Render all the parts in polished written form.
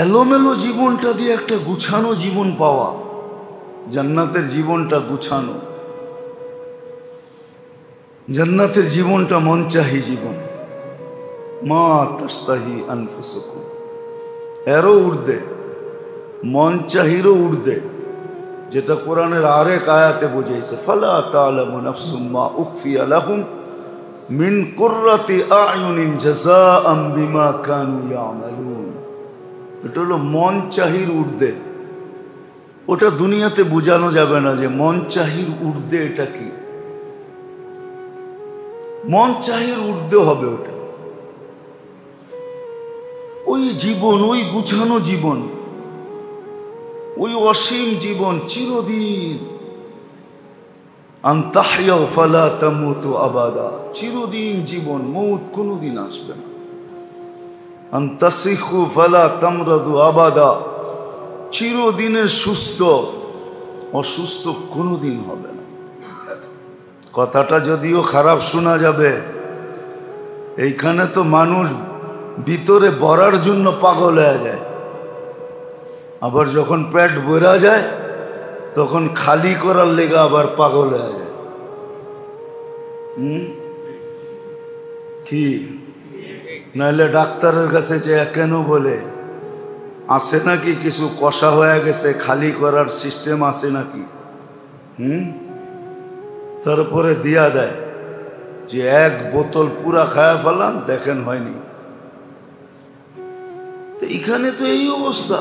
এলোমেলো জীবনটা দিয়ে একটা গুছানো জীবন পাওয়া, জান্নাতের জীবনটা গুছানো, জান্নাতের জীবনটা মনচাহি জীবন। মা তাস্তাহি আনফুসুকুম, এরও উর্দে, মনচাহিরও উর্দে, যেটা কোরআনের আরেক আয়াতে বুঝাইছে, ফালা তা'লামু নাফসুম মা উখফিয়া লাহুম মিন কুররাতি আ'য়ুনিন জাযাআম বিমা কানু ইয়ামালুন। এটা হলো মন চাহির উর্দে। ওটা দুনিয়াতে বোঝানো যাবে না যে মন চাহির উর্দে এটা কি। মন চাহির উর্দে হবে ওটা, ওই জীবন, ওই গুছানো জীবন, ওই অসীম জীবন চিরদিন। আন তাহইয়া ফালা তামুতু আবাদা, চিরদিন জীবন, মৌত কোনোদিন আসবে না। আন তাসিখু ফালা তামরাদু আবাদা, চিরদিনের সুস্থ, অসুস্থ কোনোদিন হবে না। কথাটা যদিও খারাপ শোনা যাবে, এইখানে তো মানুষ ভিতরে ভরার জন্য পাগল হয়ে যায়, আবার যখন পেট ভরা যায় তখন খালি করার লেগে আবার পাগল হয়ে যায়। কি নাহলে ডাক্তারের কাছে যে কেন বলে, আছে নাকি কিছু কষা হয়ে গেছে, খালি করার সিস্টেম আছে নাকি? তারপরে দিয়া দেয় যে এক বোতল পুরা খায়া ফেলান, দেখেন হয়নি। তো এখানে তো এই অবস্থা,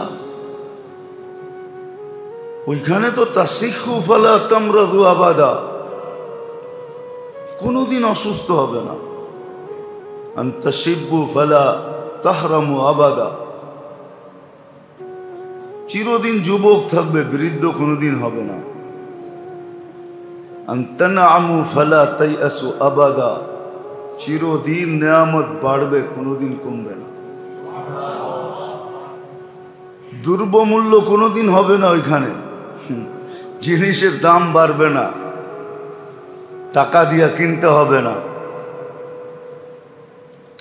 ওইখানে তো তাসিখু ফালা তামরাদু আবাদা, কোনোদিন অসুস্থ হবে না। আনতাশিব্বু ফালা তাহরামু আবাদা, চিরদিন যুবক থাকবে, বৃদ্ধ কোনোদিন হবে না। আনতানআমু ফালা তাইয়াসু আবাদা, চিরদিন নেয়ামত বাড়বে, কোনোদিন কমবে না। দুর্বমূল্য কোনোদিন হবে না ওইখানে, জিনিসের দাম বাড়বে না, টাকা দিয়ে কিনতে হবে না,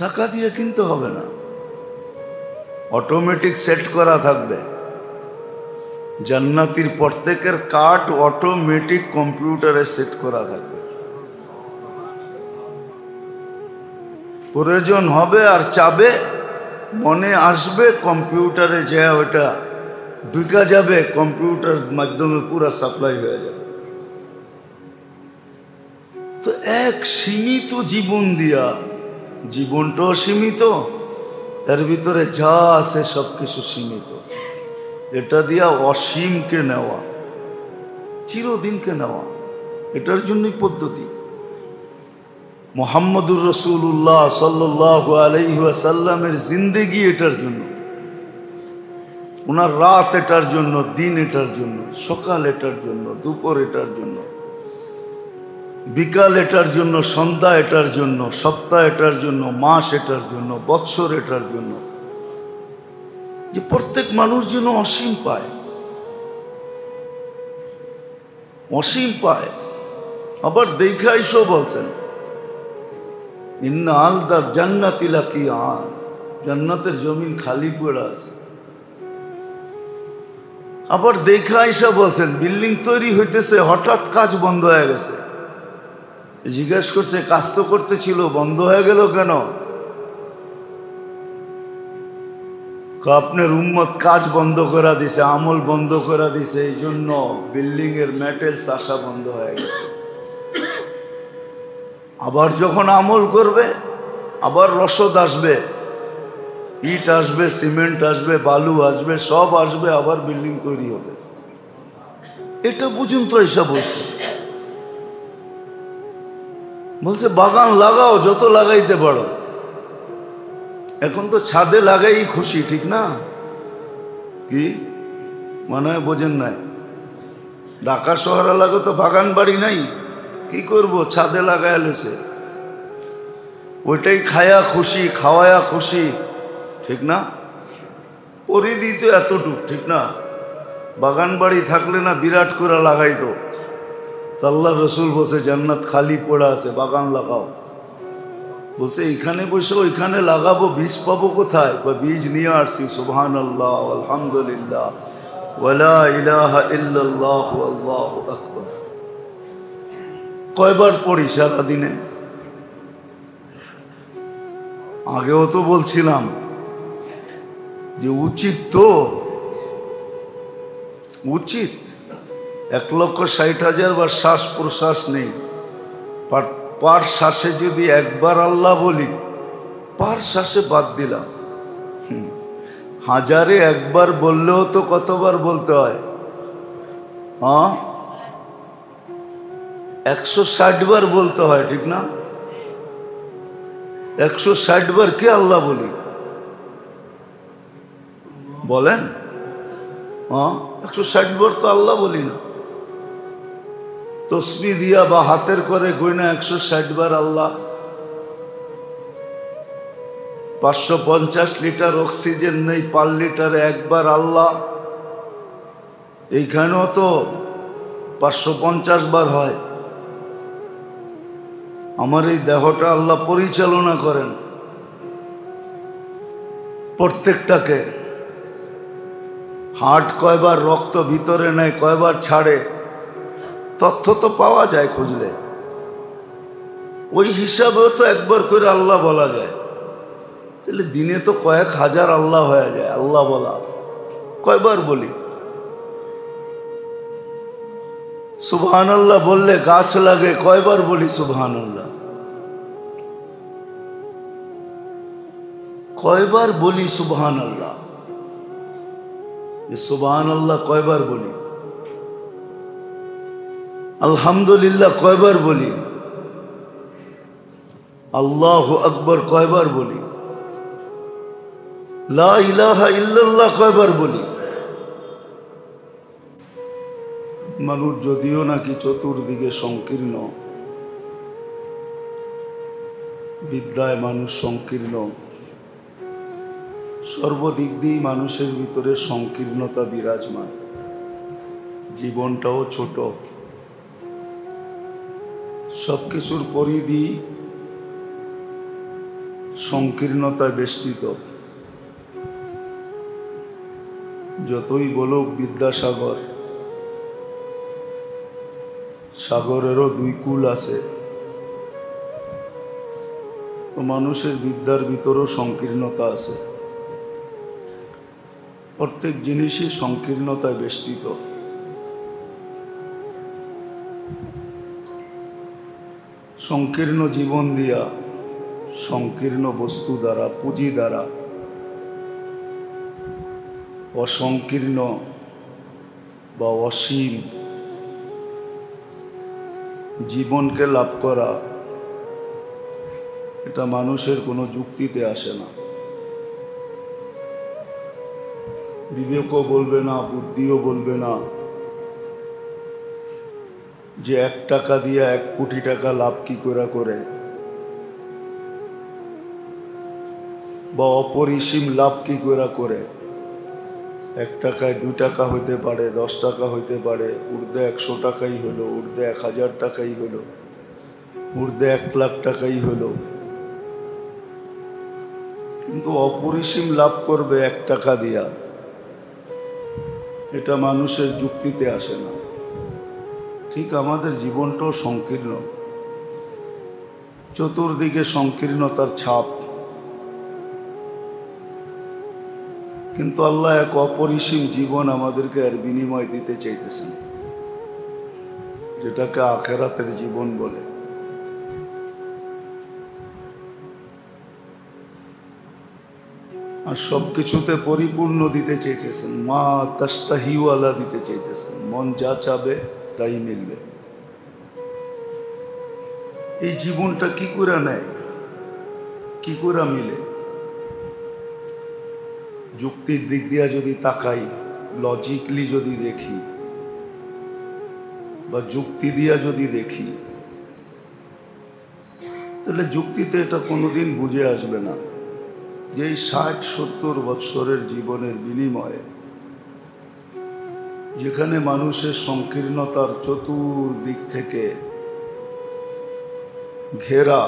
টাকা দিয়ে কিনতে হবে না, অটোমেটিক সেট করা থাকবে। জান্নাতীর প্রত্যেকের কার্ড অটোমেটিক কম্পিউটারে সেট করা থাকবে। প্রয়োজন হবে আর চাবে, মনে আসবে, কম্পিউটারে যে ওটা ঢুকা যাবে, কম্পিউটার মাধ্যমে পুরো সাপ্লাই হয়ে যাবে। তো এক সীমিত জীবন দিয়া, জীবনটাও সীমিত, এর ভিতরে যা আছে সবকিছু সীমিত, এটা দিয়া অসীমকে নেওয়া, চিরদিনকে নেওয়া, এটার জন্যই পদ্ধতি। মুহাম্মদুর রাসূলুল্লাহ সাল্লাল্লাহু আলাইহি ওয়াসাল্লামের জিন্দেগি এটার জন্য, ওনার রাত এটার জন্য, দিন এটার জন্য, সকাল এটার জন্য, দুপুর এটার জন্য, বিকাল এটার জন্য, সন্ধ্যা এটার জন্য, সপ্তাহ এটার জন্য, মাস এটার জন্য, বৎসর এটার জন্য, যে প্রত্যেক মানুষ যেন অসীম পায়, অসীম পায়। আবার দেখা এসো বলছেন, ইন্না আলদার জান্নাতি লাকিয়ান, জান্নাতের জমিন খালি পড়ে আছে। আবার দেখা এসে বলছেন, বিল্ডিং তৈরি হইতেছে, হঠাৎ কাজ বন্ধ হয়ে গেছে। জিজ্ঞেস করছে, কাজ তো করতেছিল, বন্ধ হয়ে গেল কেন? আপনার উম্মত কাজ বন্ধ করে দিছে, আমল বন্ধ করে দিছে, এই জন্য বিল্ডিং এর ম্যাটেরিয়ালস আসা বন্ধ হয়ে গেছে। আবার যখন আমল করবে, আবার রসদ আসবে, ইট আসবে, সিমেন্ট আসবে, বালু আসবে, সব আসবে, আবার বিল্ডিং তৈরি হবে। এটা বুঝুন তো, এসব বলছে বাগান লাগাও, যত লাগাইতে পারো। এখন তো ছাদে লাগাই খুশি, ঠিক না? কি মনে হয় বোঝেন নাই? ঢাকা শহর এলাকা তো বাগান বাড়ি নাই, কি করব, ছাদে লাগায় লেছে, ওইটাই খায়া খুশি, খাওয়ায়া খুশি, ঠিক না? পরিধি তো এতটুক, ঠিক না? বাগান বাড়ি থাকলে না বিরাট করে লাগাইতো। আল্লাহ রসুল বসে জান্নাত খালি পড়ে আছে, বাগান লাগাও। বলছে এইখানে বসে ওইখানে লাগাবো, বীজ পাবো কোথায়? বা বীজ নিয়ে আসছি। সুবহানাল্লাহ, আলহামদুলিল্লাহ, ওয়ালা ইলাহা ইল্লাল্লাহ, আল্লাহু আকবার। কয়বার পড়ি সারাদিনে? আগেও তো বলছিলাম যে উচিত তো, উচিত 1,60,000 বার শ্বাস প্রশ্বাস নেই, পার শ্বাসে যদি একবার আল্লাহ বলি, পার শ্বাসে বাদ দিলাম। হাজারে একবার বললেও তো কতবার বলতে হয়? 160 বার বলতে হয়, ঠিক না? 160 বার কে আল্লাহ বলি বলেন? 160 বার তো আল্লাহ বলি না। তসবিহ দিয়া বা হাতের করে গয়না 160 বার আল্লাহ। 550 লিটার অক্সিজেন নেই, পার লিটারে একবার আল্লাহ। এইখানেও তো 550 বার হয়। আমার এই দেহটা আল্লাহ পরিচালনা করেন, প্রত্যেকটাকে। হার্ট কয়বার রক্ত ভিতরে নেয়, কয়বার ছাড়ে, তথ্য তো পাওয়া যায় খুঁজলে। ওই হিসাবেও তো একবার করে আল্লাহ বলা যায়। তাহলে দিনে তো কয়েক হাজার আল্লাহ হয়ে যায়। আল্লাহ বলা কয়বার বলি? সুবহানাল্লাহ বললে গাছ লাগে, কয়বার বলি সুবহানাল্লাহ? কয়বার বলি সুবহানাল্লাহ? সুবহানাল্লাহ কয়বার বলি? আলহামদুলিল্লাহ কয়বার বলি? আল্লাহু আকবার কয়বার বলি? লা ইলাহা ইল্লাল্লাহ কয়বার বলি? মানুষ যদিও নাকি চতুর্দিকে সংকীর্ণ, বিদ্যায় মানুষ সংকীর্ণ, সর্বদিক দিয়েই মানুষের ভিতরে সংকীর্ণতা বিরাজমান। জীবনটাও ছোট, সবকিছুর পরিধি সংকীর্ণতায় বেষ্টিত। যতই বলুক বিদ্যাসাগর, সাগরেরও দুই কূল আছে। তো মানুষের বিদ্যার ভিতরেও সংকীর্ণতা আছে। প্রত্যেক জিনিসই সংকীর্ণতায় বেষ্টিত। সংকীর্ণ জীবন দিয়া, সংকীর্ণ বস্তু দ্বারা, পুঁজি দ্বারা অসংকীর্ণ বা অসীম জীবনকে লাভ করা, এটা মানুষের কোনো যুক্তিতে আসে না। বিবেকও বলবে না, বুদ্ধিও বলবে না যে 1 টাকা দিয়ে 1 কোটি টাকা লাভ কি করে, বা অপরিসীম লাভ কি করে। 1 টাকায় 2 টাকা হইতে পারে, 10 টাকা হইতে পারে, ঊর্ধ্বে 100 টাকাই হলো, ঊর্ধ্বে 1000 টাকাই হলো, ঊর্ধ্বে 1 লাখ টাকাই হলো। কিন্তু অপরিসীম লাভ করবে 1 টাকা দিয়া, এটা মানুষের যুক্তিতে আসে না। ঠিক আমাদের জীবনটাও সংকীর্ণ, চতুর্দিকে সংকীর্ণতার ছাপ। কিন্তু আল্লাহ এক অপরিসীম জীবন আমাদেরকে এর বিনিময় দিতে চাইতেছেন, যেটাকে আখিরাতের জীবন বলে। আর সবকিছুতে পরিপূর্ণ দিতে চাইতেছেন, মা তাস্তাহিওয়ালা দিতে চাইতেছেন। মন যা চাবে তাই মিলবে। এই জীবনটা কি করে নেয়, কি করে মিলে? যুক্তির দিক দিয়া যদি তাকাই, লজিকলি যদি দেখি, বা যুক্তি দিয়া যদি দেখি, তাহলে যুক্তিতে এটা কোনোদিন বুঝে আসবে না যে 60-70 বৎসরের জীবনের বিনিময়ে, যেখানে মানুষের সংকীর্ণতার চতুর্দিক থেকে ঘেরা,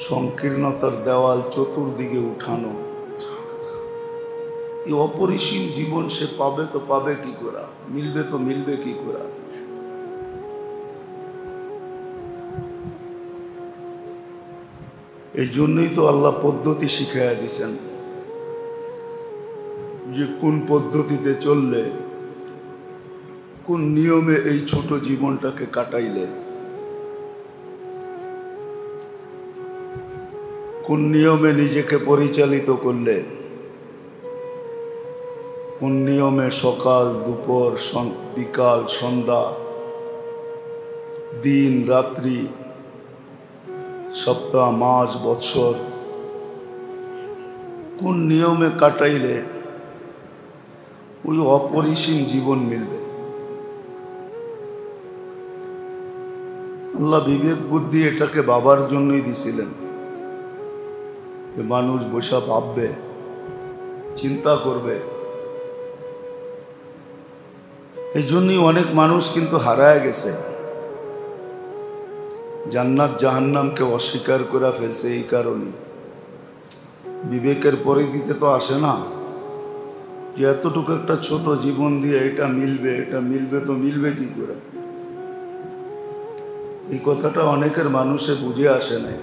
সংকীর্ণতার দেওয়াল চতুর্দিকে উঠানো। এই অপরিসীম জীবন সে পাবে তো পাবে কি করে, মিলবে তো মিলবে কি করে? এই জন্যই তো আল্লাহ পদ্ধতি শিখাইয়া দিছেন যে কোন পদ্ধতিতে চললে, কোন নিয়মে এই ছোট জীবনটাকে কাটাইলে, কোন নিয়মে নিজেকে পরিচালিত করলে, কোন নিয়মে সকাল দুপুর বিকাল সন্ধ্যা দিন রাত্রি সপ্তাহ মাস বৎসর কোন নিয়মে কাটাইলে ওই অপরিসীম জীবন মিলবে। আল্লাহ বিবেক বুদ্ধি এটাকে বাবার জন্যই দিছিলেন, মানুষ বসে ভাববে, চিন্তা করবে। এই জন্যই অনেক মানুষ কিন্তু হারায় গেছে, জান্নাত জাহান্নামকে অস্বীকার করে ফেলছে। এই কারণে বিবেকের পরিধিতে তো আসে না যে এতটুকু একটা ছোট জীবন দিয়ে এটা মিলবে, এটা মিলবে তো মিলবে কি করে। এই কথাটা অনেকের মানুষে বুঝে আসে নাই।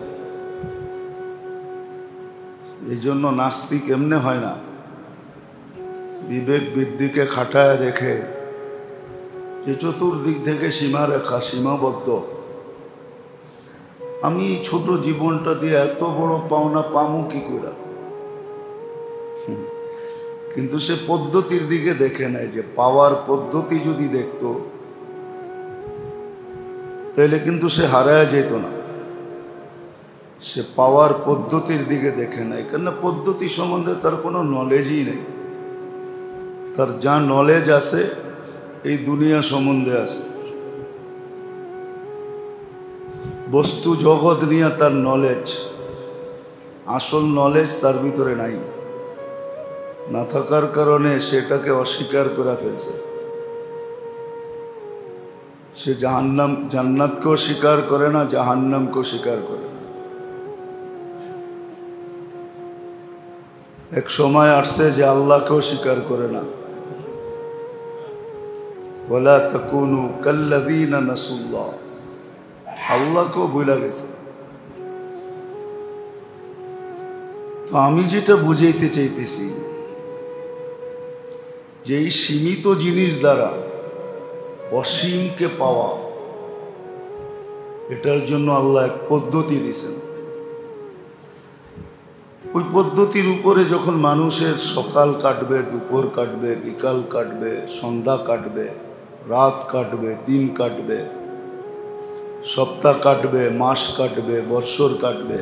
এই জন্য নাস্তিক এমনি হয় না, বিবেক বৃদ্ধিকে খাটায় দেখে যে চতুর্দিক থেকে সীমারেখা, সীমাবদ্ধ। আমি এই ছোট জীবনটা দিয়ে এত বড় পাওনা পামু কি করে? কিন্তু সে পদ্ধতির দিকে দেখে নেয় যে পাওয়ার পদ্ধতি যদি দেখতো তাহলে কিন্তু সে হারায় যেত না। সে পাওয়ার পদ্ধতির দিকে দেখে নেয়, কেন পদ্ধতি সম্বন্ধে তার কোনো নলেজই নেই। তার যা নলেজ আছে এই দুনিয়া সম্বন্ধে আছে, বস্তু জগৎ নিয়ে তার নলেজ, আসল নলেজ তার ভিতরে নাই। না থাকার কারণে সেটাকে অস্বীকার করে ফেলছে। সে জান্নাতকেও স্বীকার করে না, জাহান্নামকেও স্বীকার করে না। এক সময় আসছে যে আল্লাহকেও স্বীকার করে না। ওয়ালা তাকুনু কাল্লাযীনা নাসুল্লাহ, আল্লাহকেও ভুলে গেছে। তো আমি যেটা বুঝাইতে চাইতেছি যে এই সীমিত জিনিস দ্বারা অসীমকে পাওয়া, এটার জন্য আল্লাহ এক পদ্ধতি দিয়েছেন। ওই পদ্ধতির উপরে যখন মানুষের সকাল কাটবে, দুপুর কাটবে, বিকাল কাটবে, সন্ধ্যা কাটবে, রাত কাটবে, দিন কাটবে, সপ্তাহ কাটবে, মাস কাটবে, বৎসর কাটবে,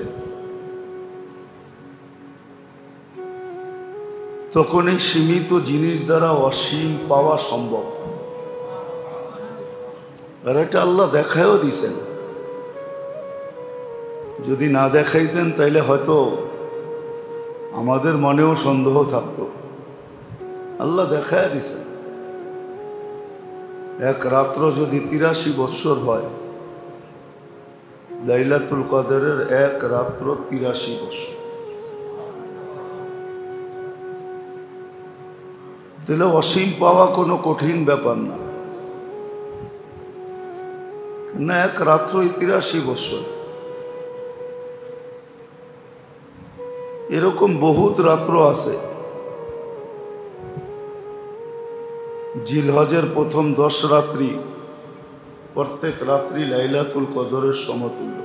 তখন এই সীমিত জিনিস দ্বারা অসীম পাওয়া সম্ভব। আর এটা আল্লাহ দেখায়ও দিছেন। যদি না দেখাইতেন তাইলে হয়তো আমাদের মনেও সন্দেহ থাকতো। আল্লাহ দেখায় দিছেন। এক রাত্র যদি 83 বৎসর হয়, লাইলাতুল কদরের এক রাত্র 83 বৎসর, তাহলে অসীম পাওয়া কোনো কঠিন ব্যাপার না। না, এক রাত্রই 83 বৎসর। এরকম বহুত রাত্র আছে। জিলহজের প্রথম 10 রাত্রি, প্রত্যেক রাত্রি লাইলাতুল কদরের সমতুল্য।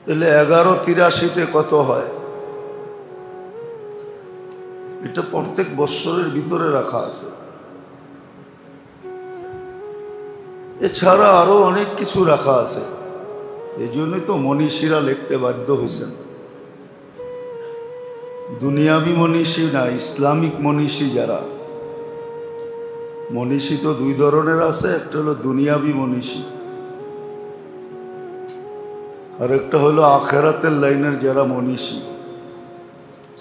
তাহলে 1183-তে কত হয়? এটা প্রত্যেক বৎসরের ভিতরে রাখা আছে। এছাড়া আরো অনেক কিছু রাখা আছে। এই জন্যই তো মনীষীরা লিখতে বাধ্য হয়েছেন। দুনিয়াবি মনীষী না, ইসলামিক মনীষী যারা, মনীষী তো দুই ধরনের আছে। একটা হলো দুনিয়াবি মনীষী, আর একটা হলো আখেরাতের লাইনের যারা মনীষী।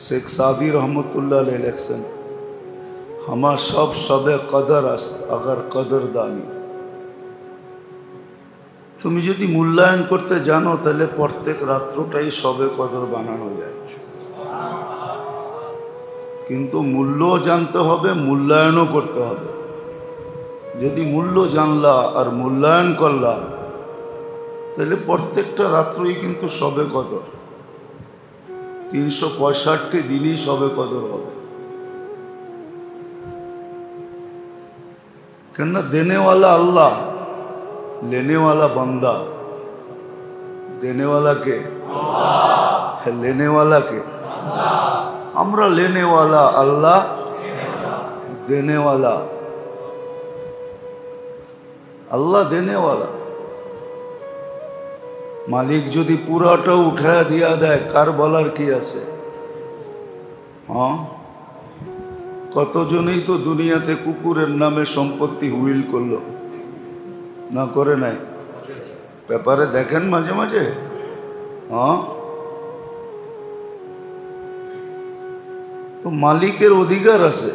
শেখ সাদি রহমতুল্লাহ আলাইহি লিখছেন, হামা সব সবে কদর আস্ত আগর কদর দানি। তুমি যদি মূল্যায়ন করতে জানো তাহলে প্রত্যেক রাত্রটাই সবে কদর বানানো যায়। কিন্তু মূল্যও জানতে হবে, মূল্যায়নও করতে হবে। যদি মূল্য জানলা আর মূল্যায়ন করলা তাহলে প্রত্যেকটা রাত্রই কিন্তু সবে কদর। 365 দিনই সবে কদর হবে। কেননা দেনেওয়ালা আল্লাহ, লেনেওয়ালা বান্দা। দেনেওয়ালা কে? আল্লাহ। লেনেওয়ালা কে? আল্লাহ। আমরা লেনেওয়ালা আল্লাহ, দেনেওয়ালা আল্লাহ, দেনেওয়ালা। মালিক যদি পুরাটা উঠায় দিয়া দেয়, কার বলার কি আছে? হ্যাঁ, কতজনই তো দুনিয়াতে কুকুরের নামে সম্পত্তি হুইল করলো, না করে নাই? পেপারে দেখেন মাঝে মাঝে। হ্যাঁ, তো মালিকের অধিকার আছে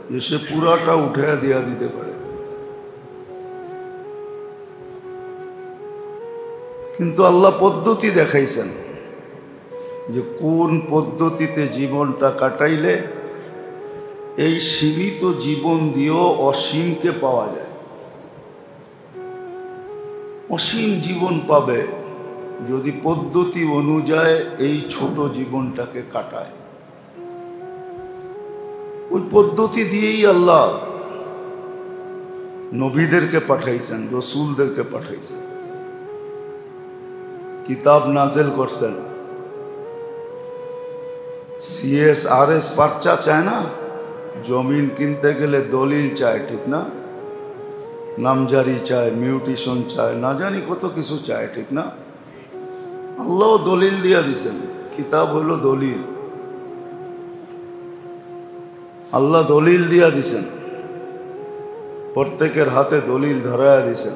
যে সে পুরাটা উঠায় দিয়া দিতে পারে। কিন্তু আল্লাহ পদ্ধতি দেখাইছেন যে কোন পদ্ধতিতে জীবনটা কাটাইলে এই সীমিত জীবন দিয়েও অসীমকে পাওয়া যায়। অসীম জীবন পাবে যদি পদ্ধতি অনুযায়ী এই ছোট জীবনটাকে কাটায়। ওই পদ্ধতি দিয়েই আল্লাহ নবীদেরকে পাঠাইছেন, রসুলদেরকে পাঠাইছেন, কিতাব নাজেল করছেন। CSRS পার্চা চায় না, জমিন কিনতে গেলে দলিল চায়, ঠিক না? নামজারি চায়, মিউটেশন চায়, না জানি কত কিছু চায়, ঠিক না? আল্লাহ দলিল দিয়া দিছেন। কিতাব হলো দলিল। আল্লাহ দলিল দিয়া দিছেন, প্রত্যেকের হাতে দলিল ধরায়া দিছেন।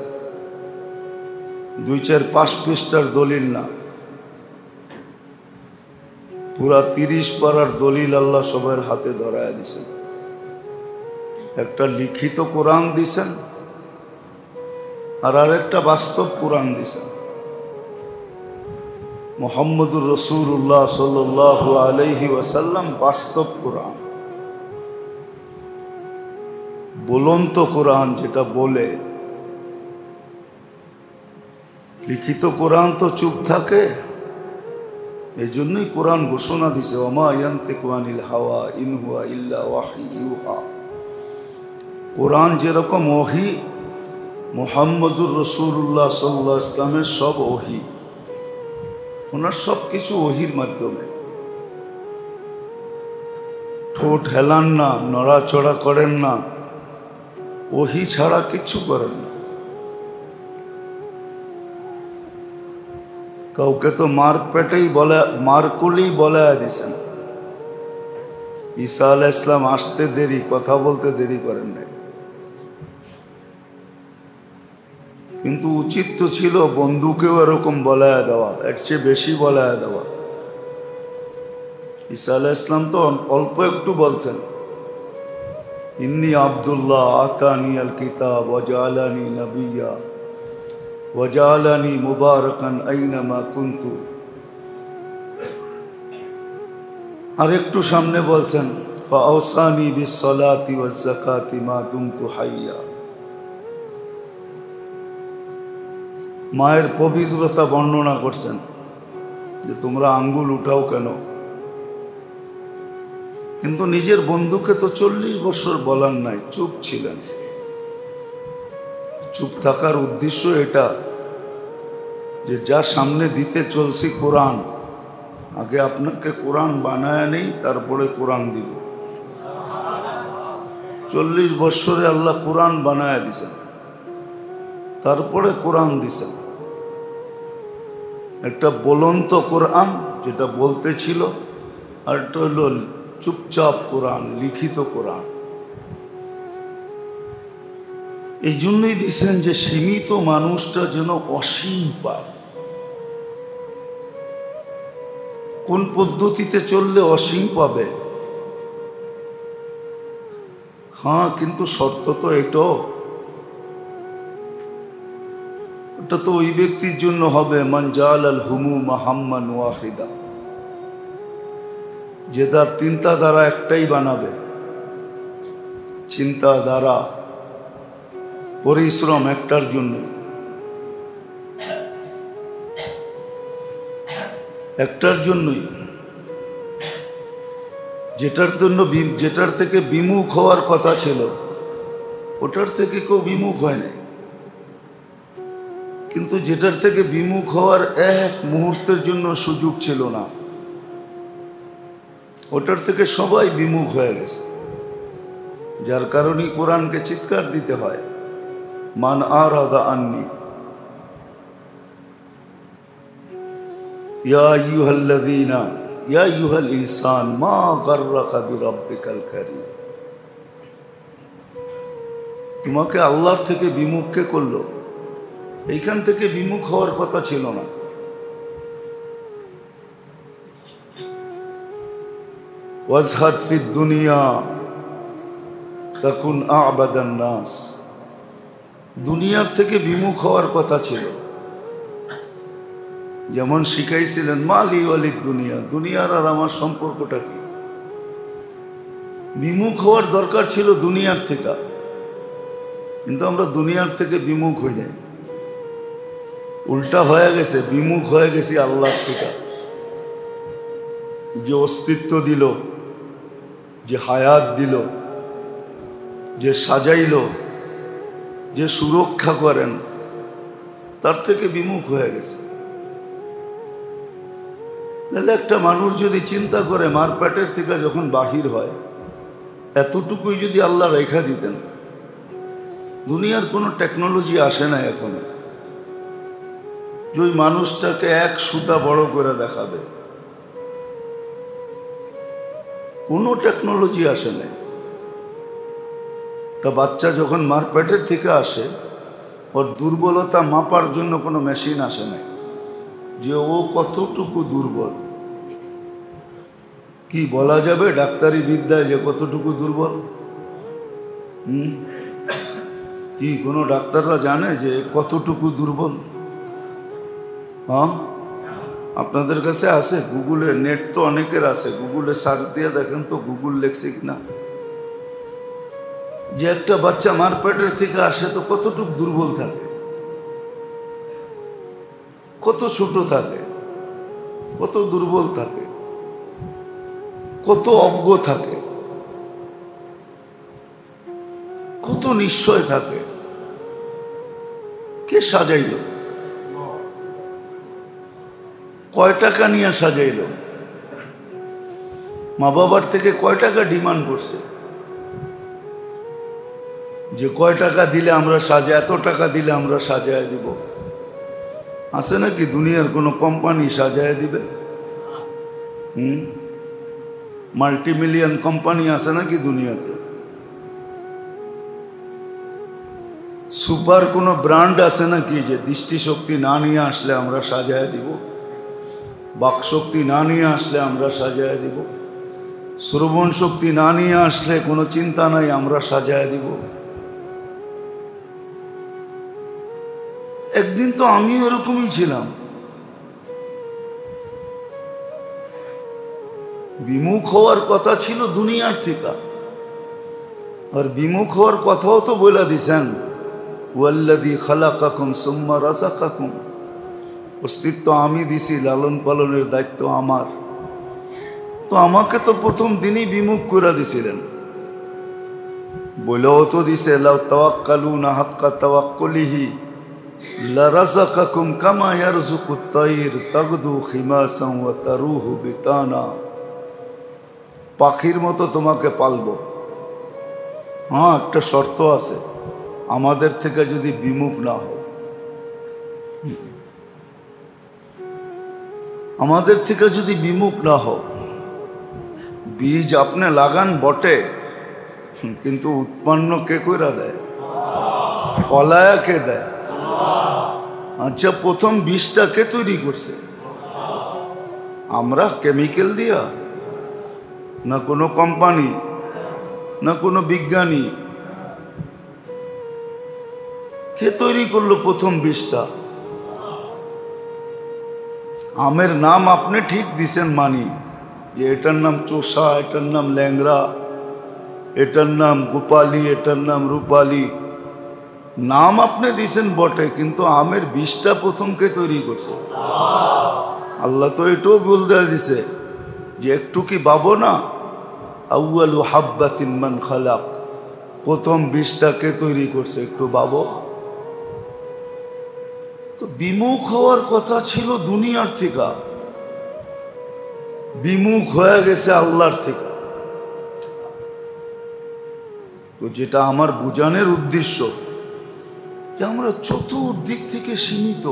2-4-5 পৃষ্ঠার দলিল না, পুরা 30 পারার দলিল আল্লাহ সবার হাতে ধরায়া দিছেন। একটা লিখিত কোরআন দিছেন আর আরেকটা বাস্তব কোরআন দিছেন। মুহাম্মদুর রাসূলুল্লাহ সাল্লাল্লাহু আলাইহি ওয়াসাল্লাম বাস্তব কোরআন, বলন্ত কোরআন, যেটা বলে। লিখিত কোরআন তো চুপ থাকে, এই জন্যই কোরআন ঘোষণা দিছে, ওমা ইয়ান্তিকু আনিল হাওয়া ইন হুয়া ইল্লা ওয়াহী ইউহা। কোরআন যেরকম ওহী, মুহাম্মদুর রাসূলুল্লাহ সাল্লাল্লাহু আলাইহি ওয়াসাল্লামের সব ওহী। ওনার সব কিছু ওহির মাধ্যমে। ঠোঁট হেলান না, নড়াচড়া করেন না, ওহি ছাড়া কিচ্ছু করেন না। কাউকে তো মার পেটেই বলে, মার কুলেই বলে দিয়েছেন। ঈসা আলাইহিস সালাম আসতে দেরি, কথা বলতে দেরি করেন নাই। কিন্তু উচিত তো ছিল বন্ধুকেও এরকম বলায়া দেওয়া, এর চেয়ে বেশি বলায়া দেওয়া। ঈসা আলাইহিস সালাম তো অল্প একটু বলছেন, ইন্নী আব্দুল্লাহ আতানি আল কিতাব ওয়া জাআলানি নাবিয়্যা ওয়া জাআলানি মুবারাকান আইনামা কুনতু। আর একটু সামনে বলছেন, ফাআওসানি বিস-সালাতি ওয়াজ-যাকাতি মা দুমতু হাইয়্যা। মায়ের পবিত্রতা বর্ণনা করছেন যে তোমরা আঙ্গুল উঠাও কেন। কিন্তু নিজের বন্ধুকে তো 40 বছর বলার নাই, চুপ ছিলেন। চুপ থাকার উদ্দেশ্য এটা যে যা সামনে দিতে চলছি কোরআন, আগে আপনাকে কোরআন বানায় নেই, তারপরে কোরআন দিব। 40 বছরে আল্লাহ কোরআন বানায় দিছেন, তারপরে কোরআন দিছেন। একটা বলন্ত কোরআন যেটা বলতে ছিল, আর একটা হলো চুপচাপ কোরআন, লিখিত কোরআন। এই জন্যই দিচ্ছেন যে সীমিত মানুষটা যেন অসীম পায়। কোন পদ্ধতিতে চললে অসীম পাবে? হ্যাঁ, কিন্তু শর্ত তো ওটা তো ওই ব্যক্তির জন্য হবে মান জাআলাল হুমুমা হাম্মান ওয়াহিদা, যে তার চিন্তাধারা একটাই বানাবে, চিন্তাধারা পরিশ্রম একটার জন্য, একটার জন্যই, যেটার থেকে বিমুখ হওয়ার কথা ছিল ওটার থেকে কেউ বিমুখ হয় নাই। কিন্তু যেটার থেকে বিমুখ হওয়ার এক মুহূর্তের জন্য সুযোগ ছিল না, ওটার থেকে সবাই বিমুখ হয়ে গেছে। যার কারণে কোরআনকে চিৎকার দিতে হয়, মান আরাদা আন্নি ইয়া আইয়ুহাল্লাযীনা ইয়া আইয়ুহাল ইনসান মা গাররাকা বিরাব্বিকাল কারীম। তোমাকে আল্লাহর থেকে বিমুখ কে করলো? এইখান থেকে বিমুখ হওয়ার কথা ছিল না। ওয়াজহাদ ফিদ দুনিয়া তাকুন আ'বাদান নাস, দুনিয়ার থেকে বিমুখ হওয়ার কথা ছিল। যেমন শিখাইছিলেন মালি ওয়ালিদ দুনিয়া, দুনিয়ার আর আমার সম্পর্কটা কি? বিমুখ হওয়ার দরকার ছিল দুনিয়ার থেকে, কিন্তু আমরা দুনিয়ার থেকে বিমুখ হয়ে যাই। উল্টা হয়ে গেছে, বিমুখ হয়ে গেছি আল্লাহর থেকে। যে অস্তিত্ব দিল, যে হায়াত দিল, যে সাজাইল, যে সুরক্ষা করেন, তার থেকে বিমুখ হয়ে গেছে। তাহলে একটা মানুষ যদি চিন্তা করে মার পেটের থেকে যখন বাহির হয়, এতটুকুই যদি আল্লাহ রেখা দিতেন। দুনিয়ার কোনো টেকনোলজি আসে না এখনো যে ওই মানুষটাকে এক সুতা বড় করে দেখাবে, কোনো টেকনোলজি আসে না। একটা বাচ্চা যখন মার পেটের থেকে আসে, ওর দুর্বলতা মাপার জন্য কোনো মেশিন আসে না যে ও কতটুকু দুর্বল। কি বলা যাবে ডাক্তারি বিদ্যায় যে কতটুকু দুর্বল? কি কোনো ডাক্তাররা জানে যে কতটুকু দুর্বল? হ্যাঁ, আপনাদের কাছে আছে? গুগলে, নেট তো অনেকের আছে, গুগলে সার্চ দিয়ে দেখেন তো গুগল লেখছে কিনা। যে একটা বাচ্চা মার পেটের থেকে আসে তো কতটুকু দুর্বল থাকে, কত ছোট থাকে, কত দুর্বল থাকে, কত অজ্ঞ থাকে, কত নিশ্চয় থাকে। কে সাজাইল? কয় টাকা নিয়ে সাজাইল? মা বাবার থেকে কয় টাকা ডিমান্ড করছে যে কয় টাকা দিলে আমরা সাজা, এত টাকা দিলে আমরা সাজায় দিব? আছে নাকি দুনিয়ার কোনো কোম্পানি সাজায় দিবে? মাল্টিমিলিয়ন কোম্পানি আছে নাকি দুনিয়াতে? সুপার কোনো ব্র্যান্ড আছে নাকি যে দৃষ্টিশক্তি না নিয়ে আসলে আমরা সাজায় দিব, বাকশক্তি না নিয়ে আসলে আমরা সাজায় দিব, শ্রবণ শক্তি না নিয়ে আসলে কোনো চিন্তা নাই আমরা সাজায় দিব? একদিন তো আমি এরকমই ছিলাম, বিমুখ হওয়ার কথা ছিল দুনিয়ার থেকে। আর বিমুখ হওয়ার কথাও তো বলে দিছেন, ওয়াল্লাযী খালাকাকুম সুম্মা রাযাকাকুম, অস্তিত্ব আমি দিছি, লালন পালনের দায়িত্ব আমার। তো আমাকে তো প্রথম দিনই বিমুখ করে দিছিলেন, বলেও তো দিছে লাউ তাওয়াক্কালুনা হাক্কা তাওয়াক্কুলিহি লারাযাকাকুম কামা ইয়ারযুকুত তায়র তাগদু খিমাসান ওয়া তারুহু বিতানা। পাখির মতো তোমাকে পালবো। হ্যাঁ, একটা শর্ত আছে, আমাদের থেকে যদি বিমুখ না হও। আমাদের থেকে যদি বিমুখ না হও, বীজ আপনি লাগান বটে, কিন্তু উৎপন্ন কে কইরা দেয়? ফলায়া কে দেয়? আচ্ছা, প্রথম বীজটা কে তৈরি করছে? আমরা? কেমিক্যাল দিয়া? না কোনো কোম্পানি, না কোনো বিজ্ঞানী? কে তৈরি করলো প্রথম বীজটা? আমের নাম আপনি ঠিক দিছেন, মানি যে এটার নাম চোষা, এটার নাম ল্যাংড়া, এটার নাম গোপালী, এটার নাম রূপালী, নাম আপনি দিছেন বটে, কিন্তু আমের বীজটা প্রথম কে তৈরি করছে? আল্লাহ তো এটাও বলতে দিছে যে একটু কি পাবো না, আউয়ালু হাব্বাতিন মান খালাক, প্রথম বীজটা কে তৈরি করছে, একটু পাবো। তো বিমুখ হওয়ার কথা ছিল দুনিয়ার থেকে, বিমুখ হয়ে গেছে আল্লাহর থেকে। তো যেটা আমার বুঝানোর উদ্দেশ্য যে আমরা চতুর্দিক থেকে সীমিত,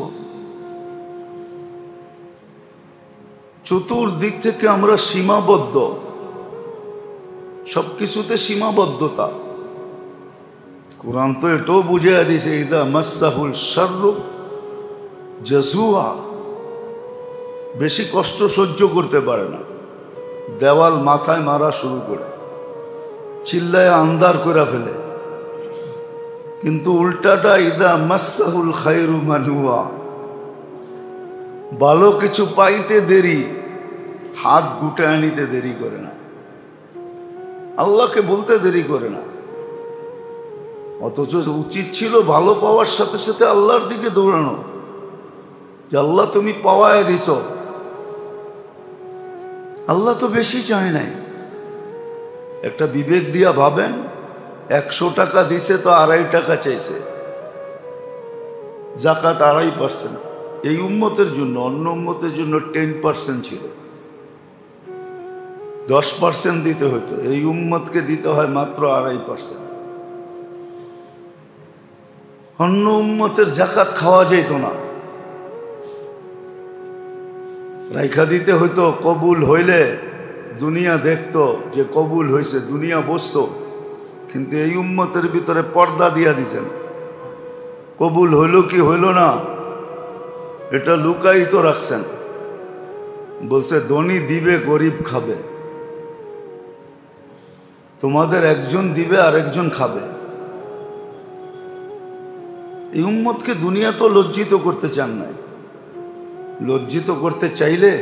চতুর্দিক থেকে আমরা সীমাবদ্ধ, সবকিছুতে সীমাবদ্ধতা। কোরআন তো এটাও বুঝিয়ে দিয়েছে, ইদা মাসসাহুল শাররু জাজুআ, বেশি কষ্ট সহ্য করতে পারে না, দেওয়াল মাথায় মারা শুরু করে, চিল্লায় আন্দার করে ফেলে। কিন্তু উল্টাটা, ইদা মাসসাহুল খায়রু মানুয়া, ভালো কিছু পাইতে দেরি, হাত গুটায় নিতে দেরি করে না, আল্লাহকে বলতে দেরি করে না। অথচ উচিত ছিল ভালো পাওয়ার সাথে সাথে আল্লাহর দিকে দৌড়ানো, যে আল্লাহ তুমি পাওয়ায় দিছ। আল্লাহ তো বেশি চায় নাই। একটা বিবেক দিয়া ভাবেন, 100 টাকা দিছে তো 2.5 টাকা চাইছে, জাকাত 2.5%। এই উম্মতের জন্য, অন্য উম্মতের জন্য 10% ছিল, 10% দিতে হতো, এই উম্মতকে দিতে হয় মাত্র 2.5%। অন্য উম্মতের জাকাত খাওয়া যেত না, রাইখা দিতে হইতো, কবুল হইলে দুনিয়া দেখতো যে কবুল হয়েছে, দুনিয়া বসতো। কিন্তু এই উম্মতের ভিতরে পর্দা দিয়া দিছেন, কবুল হইল কি হইল না এটা লুকায়িত রাখছেন। বলছে ধনী দিবে, গরিব খাবে, তোমাদের একজন দিবে আর একজন খাবে। এই উম্মতকে দুনিয়া তো লজ্জিত করতে চান নাই। লজ্জিত করতে চাইলে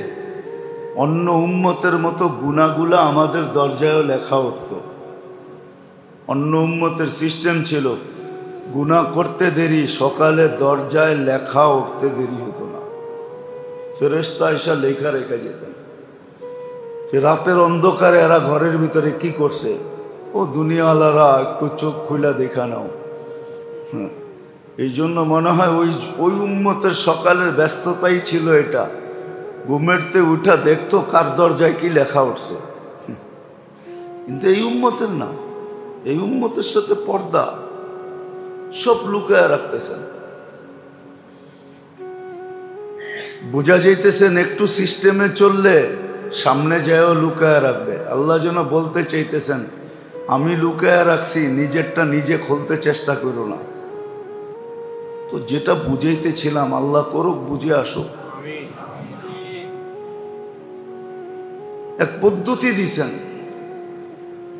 অন্য উম্মতের মতো গুনাহগুলা আমাদের দরজায়ও লেখা উঠত। অন্য উম্মতের সিস্টেম ছিল, গুনাহ করতে দেরি, সকালে দরজায় লেখা উঠতে দেরি হতো না, ফেরেশতা এসে লেখা রেখে যেতেন যে রাতের অন্ধকারে এরা ঘরের ভিতরে কি করছে। ও দুনিয়াওয়ালারা একটু চোখ খুলে দেখা নাও। এই জন্য মনে হয় ওই উম্মতের সকালের ব্যস্ততাই ছিল এটা, ঘুমেরতে উঠা দেখতো কার দরজায় কি লেখা উঠছে। কিন্তু এই উম্মতের না, এই উম্মতের সাথে পর্দা, সব লুকায় রাখতেছেন। বোঝা যাইতেছেন একটু সিস্টেমে চললে সামনে যায়ও লুকায় রাখবে। আল্লাহ যেন বলতে চাইতেছেন, আমি লুকায় রাখছি, নিজেরটা নিজে খুলতে চেষ্টা করো না। তো যেটা বুঝাইতেছিলাম, আল্লাহ করুক, বুঝে আসুক। এক পদ্ধতি দিছেন,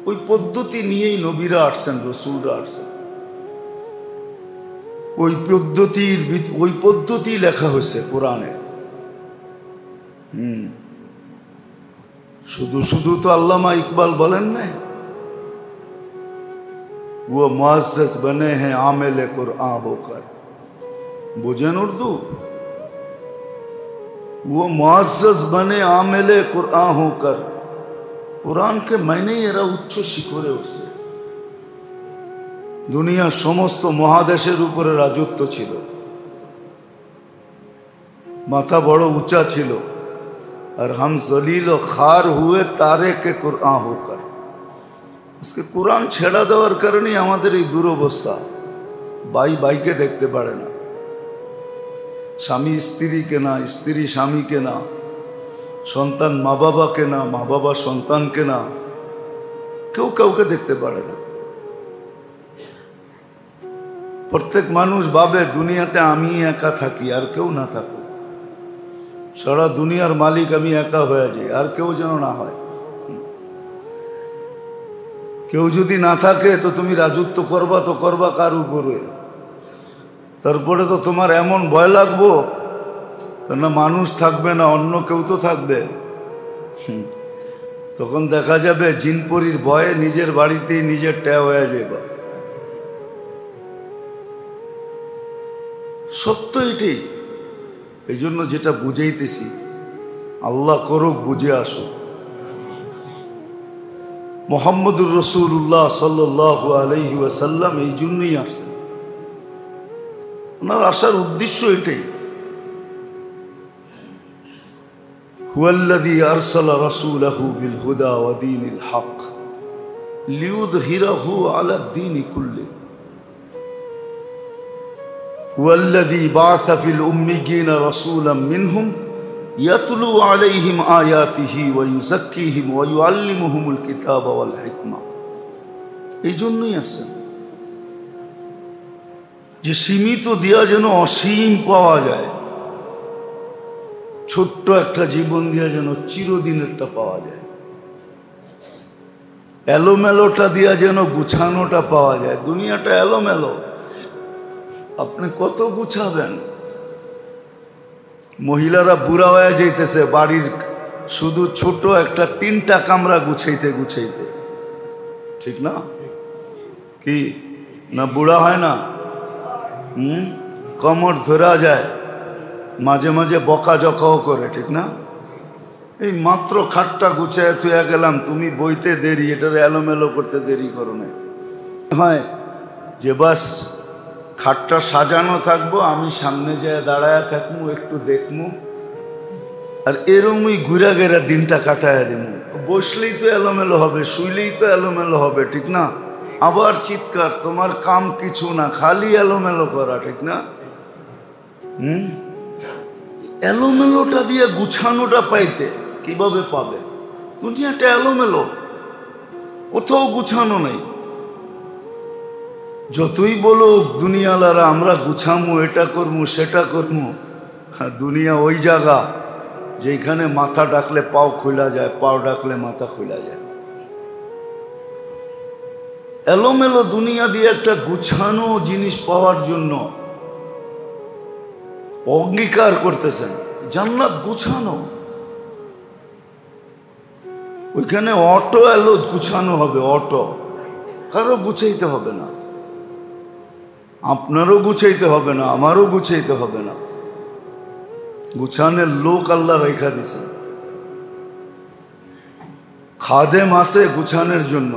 ওই পদ্ধতি নিয়েই নবীরা আসছেন, রসুলরা আসছেন। ওই পদ্ধতি লেখা হয়েছে কোরআনে। শুধু শুধু তো আল্লামা ইকবাল বলেন নাই, वो मुअज़्ज़ज़ बने हैं आमिल कुरआन होकर। बुझेन उर्दू, वो मुअज़्ज़ज़ बने आमिल कुरआन होकर। कुरान के मायने एरा उच्च शिखरे उठছে। দুনিয়ার সমস্ত মহাদেশের উপরে রাজত্ব ছিল, মাথা বড় উঁচা ছিল, আর हम जलील व खार हुए तारे के कुरआन होकर। আজকে কোরআন ছেড়া দেওয়ার কারণেই আমাদের এই দুরবস্থা। ভাই ভাইকে দেখতে পারে না, স্বামী স্ত্রীকে না, স্ত্রী স্বামীকে না, সন্তান মা বাবাকে না, মা বাবা সন্তানকে না, কেউ কাউকে দেখতে পারে না। প্রত্যেক মানুষ ভাবে দুনিয়াতে আমি একা থাকি, আর কেউ না থাকুক, সারা দুনিয়ার মালিক আমি একা হয়ে যাই, আর কেউ যেন না হয়। কেউ যদি না থাকে তো তুমি রাজত্ব করবা, তো করবা কার উপরে? তারপরে তো তোমার এমন ভয় লাগবো, না মানুষ থাকবে না, অন্য কেউ তো থাকবে। তখন দেখা যাবে জিনপরির ভয়ে নিজের বাড়িতেই নিজের ট্যা হয়ে যাবে। সত্য এটাই। এই জন্য যেটা বুঝাইতেছি, আল্লাহ করুক বুঝে আসুক। মুহাম্মদুর রাসূলুল্লাহ সাল্লাল্লাহু আলাইহি ওয়াসাল্লাম এই জন্যই আসেন। ওনার আসার উদ্দেশ্য এটাই। হুয়াল্লাযী আরসালা রাসূলাহু বিল হুদা ওয়া দীনিল হক লিইয়ুযহিরাহু আলা দ্বীনি কুল্লিহি হুয়াল্লাযী বা'আসা ফিল উম্মিয়্যিনা রাসূলাম মিনহুম ইয়াতলু আলাইহিম আয়াতিহি ওয়া ইউযাক্কিহিম ওয়া ইউআল্লিমুহুমুল কিতাবা ওয়াল হিকমা। এই জন্যই আসেন যে সীমিত দিয়া যেন অসীম পাওয়া যায়, ছোট্ট একটা জীবন দিয়া যেন চিরদিনেরটা পাওয়া যায়, এলোমেলোটা দিয়া যেন গুছানোটা পাওয়া যায়। দুনিয়াটা এলোমেলো, আপনি কত গুছাবেন? মহিলারা বুড়া হয়ে যাইতেছে বাড়ির শুধু ছোট একটা 3টা কামরা গুছাইতে গুছাইতে, ঠিক না? কি না বুড়া হয় না? কমর ধরা যায়, মাঝে মাঝে বকা জকাও করে, ঠিক না? এই মাত্র খাটটা গুছায় থুয়া গেলাম, তুমি বইতে দেরি, এটার এলোমেলো করতে দেরি করো না। হয় যে বাস খাটটা সাজানো থাকবো, আমি সামনে যায় দাঁড়ায় থাকবো, একটু দেখবো, আর এরমই ঘুরা গেরা দিনটা কাটায় দেব। বসলেই তো এলোমেলো হবে, শুইলেই তো এলোমেলো হবে, ঠিক না? আবার চিৎকার, তোমার কাম কিছু না, খালি এলোমেলো করা, ঠিক না? এলোমেলোটা দিয়ে গুছানোটা পাইতে কিভাবে পাবে? দুনিয়াটা এলোমেলো, কোথাও গুছানো নেই। যতই বলো দুনিয়ালারা আমরা গুছামু, এটা করবো সেটা করবো, হ্যাঁ দুনিয়া ওই জায়গা যেখানে মাথা ডাকলে পাও খোলা যায়, পাও ডাকলে মাথা খোলা যায়। এলোমেলো দুনিয়া দিয়ে একটা গুছানো জিনিস পাওয়ার জন্য অঙ্গীকার করতেছেন। জান্নাত গুছানো, ওইখানে অটো এলো গুছানো হবে, অটো কারো গুছাইতে হবে না, আপনারও গুছাইতে হবে না, আমারও গুছাইতে হবে না। গুছানোর লোক আল্লাহ রেখা দিছে, খাদেম আছে গুছানোর জন্য।